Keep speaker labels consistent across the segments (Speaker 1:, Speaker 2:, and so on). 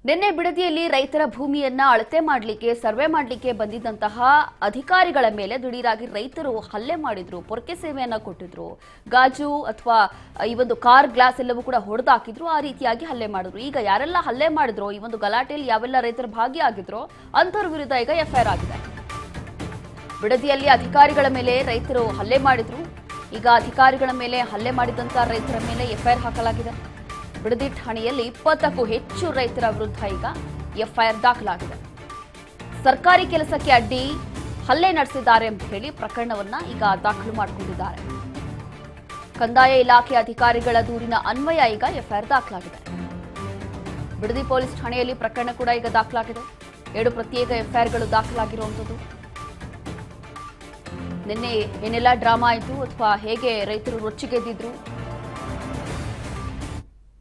Speaker 1: ನಿನ್ನೆ ಬಿಡದಿಯಲ್ಲಿ ರೈತರ ಭೂಮಿಯನ್ನ ಅಳತೆ ಮಾಡಲಿಕ್ಕೆ ಸರ್ವೆ ಮಾಡಲಿಕ್ಕೆ ಬಂದಿದ್ದಂತಹ ಅಧಿಕಾರಿಗಳ ಮೇಲೆ ದಿಢೀರಾಗಿ ರೈತರು ಹಲ್ಲೆ ಮಾಡಿದ್ರು, ಪೊರಕೆ ಸೇವೆಯನ್ನ ಕೊಟ್ಟಿದ್ರು, ಗಾಜು ಅಥವಾ ಈ ಒಂದು ಕಾರ್ ಗ್ಲಾಸ್ ಎಲ್ಲವೂ ಕೂಡ ಹೊಡೆದಾಕಿದ್ರು, ಆ ರೀತಿಯಾಗಿ ಹಲ್ಲೆ ಮಾಡಿದ್ರು. ಈಗ ಯಾರೆಲ್ಲ ಹಲ್ಲೆ ಮಾಡಿದ್ರು, ಈ ಒಂದು ಗಲಾಟೆಯಲ್ಲಿ ಯಾವೆಲ್ಲ ರೈತರು ಭಾಗಿಯಾಗಿದ್ರು ಅಂತವರ ವಿರುದ್ಧ ಈಗ ಎಫ್ಐಆರ್ ಆಗಿದೆ. ಬಿಡದಿಯಲ್ಲಿ ಅಧಿಕಾರಿಗಳ ಮೇಲೆ ರೈತರು ಹಲ್ಲೆ ಮಾಡಿದ್ರು. ಈಗ ಅಧಿಕಾರಿಗಳ ಮೇಲೆ ಹಲ್ಲೆ ಮಾಡಿದಂತ ರೈತರ ಮೇಲೆ ಎಫ್ಐಆರ್ ಹಾಕಲಾಗಿದೆ. ಬಿಡದಿ ಠಾಣೆಯಲ್ಲಿ 20ಕ್ಕೂ ಹೆಚ್ಚು ರೈತರ ವಿರುದ್ಧ ಈಗ ಎಫ್ಐಆರ್ ದಾಖಲಾಗಿದೆ. ಸರ್ಕಾರಿ ಕೆಲಸಕ್ಕೆ ಅಡ್ಡಿ ಹಲ್ಲೆ ನಡೆಸಿದ್ದಾರೆ ಅಂತ ಹೇಳಿ ಪ್ರಕರಣವನ್ನ ಈಗ ದಾಖಲು ಮಾಡಿಕೊಂಡಿದ್ದಾರೆ. ಕಂದಾಯ ಇಲಾಖೆ ಅಧಿಕಾರಿಗಳ ದೂರಿನ ಅನ್ವಯ ಈಗ ಎಫ್ಐಆರ್ ದಾಖಲಾಗಿದೆ. ಬಿಡದಿ ಪೊಲೀಸ್ ಠಾಣೆಯಲ್ಲಿ ಪ್ರಕರಣ ಕೂಡ ಈಗ ದಾಖಲಾಗಿದೆ. 7 ಪ್ರತ್ಯೇಕ ಎಫ್ಐಆರ್ಗಳು ದಾಖಲಾಗಿರುವಂಥದ್ದು. ನಿನ್ನೆ ಏನೆಲ್ಲ ಡ್ರಾಮಾ ಆಯಿತು ಅಥವಾ ಹೇಗೆ ರೈತರು ರೊಚ್ಚಿಗೆದ್ದಿದ್ರು,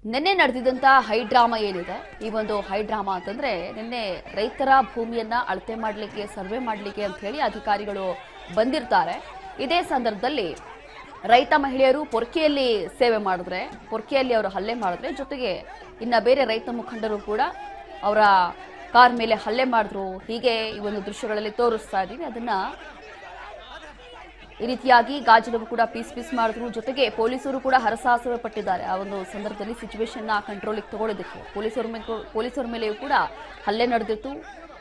Speaker 1: ನಿನ್ನೆ ನಡೆದಿದ್ದಂಥ ಹೈ ಡ್ರಾಮಾ ಏನಿದೆ, ಈ ಒಂದು ಹೈ ಡ್ರಾಮಾ ಅಂತಂದ್ರೆ ನಿನ್ನೆ ರೈತರ ಭೂಮಿಯನ್ನ ಅಳತೆ ಮಾಡಲಿಕ್ಕೆ ಸರ್ವೆ ಮಾಡಲಿಕ್ಕೆ ಅಂತ ಹೇಳಿ ಅಧಿಕಾರಿಗಳು ಬಂದಿರ್ತಾರೆ. ಇದೇ ಸಂದರ್ಭದಲ್ಲಿ ರೈತ ಮಹಿಳೆಯರು ಪೊರ್ಕೆಯಲ್ಲಿ ಸೇವೆ ಮಾಡಿದ್ರೆ, ಪೊರ್ಕೆಯಲ್ಲಿ ಅವರು ಹಲ್ಲೆ ಮಾಡಿದ್ರೆ, ಜೊತೆಗೆ ಇನ್ನ ಬೇರೆ ರೈತ ಮುಖಂಡರು ಕೂಡ ಅವರ ಕಾರ್ ಮೇಲೆ ಹಲ್ಲೆ ಮಾಡಿದ್ರು. ಹೀಗೆ ಈ ಒಂದು ದೃಶ್ಯಗಳಲ್ಲಿ ತೋರಿಸ್ತಾ ಇದ್ದೀವಿ. ಅದನ್ನ ಈ ರೀತಿಯಾಗಿ ಗಾಜನವು ಕೂಡ ಪೀಸ್ ಮಾಡಿದ್ರು. ಜೊತೆಗೆ ಪೊಲೀಸರು ಕೂಡ ಹರಸಾಹಸ ಪಟ್ಟಿದ್ದಾರೆ. ಆ ಒಂದು ಸಂದರ್ಭದಲ್ಲಿ ಸಿಚುವೇಶನ್ ಕಂಟ್ರೋಲಿಗೆ ತಗೊಳ್ಳೋದಕ್ಕೆ ಪೊಲೀಸರ ಮೇಲೆಯೂ ಕೂಡ ಹಲ್ಲೆ ನಡೆದಿತ್ತು.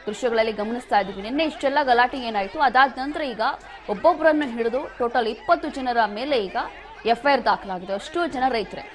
Speaker 1: ದೃಶ್ಯಗಳಲ್ಲಿ ಗಮನಿಸ್ತಾ ಇದ್ದೀವಿ. ನಿನ್ನೆ ಇಷ್ಟೆಲ್ಲ ಗಲಾಟೆ ಏನಾಯಿತು, ಅದಾದ ನಂತರ ಈಗ ಒಬ್ಬೊಬ್ಬರನ್ನು ಹಿಡಿದು ಟೋಟಲ್ 20 ಜನರ ಮೇಲೆ ಈಗ ಎಫ್ಐಆರ್ ದಾಖಲಾಗಿದೆ. ಅಷ್ಟು ಜನ ರೈತರೇ.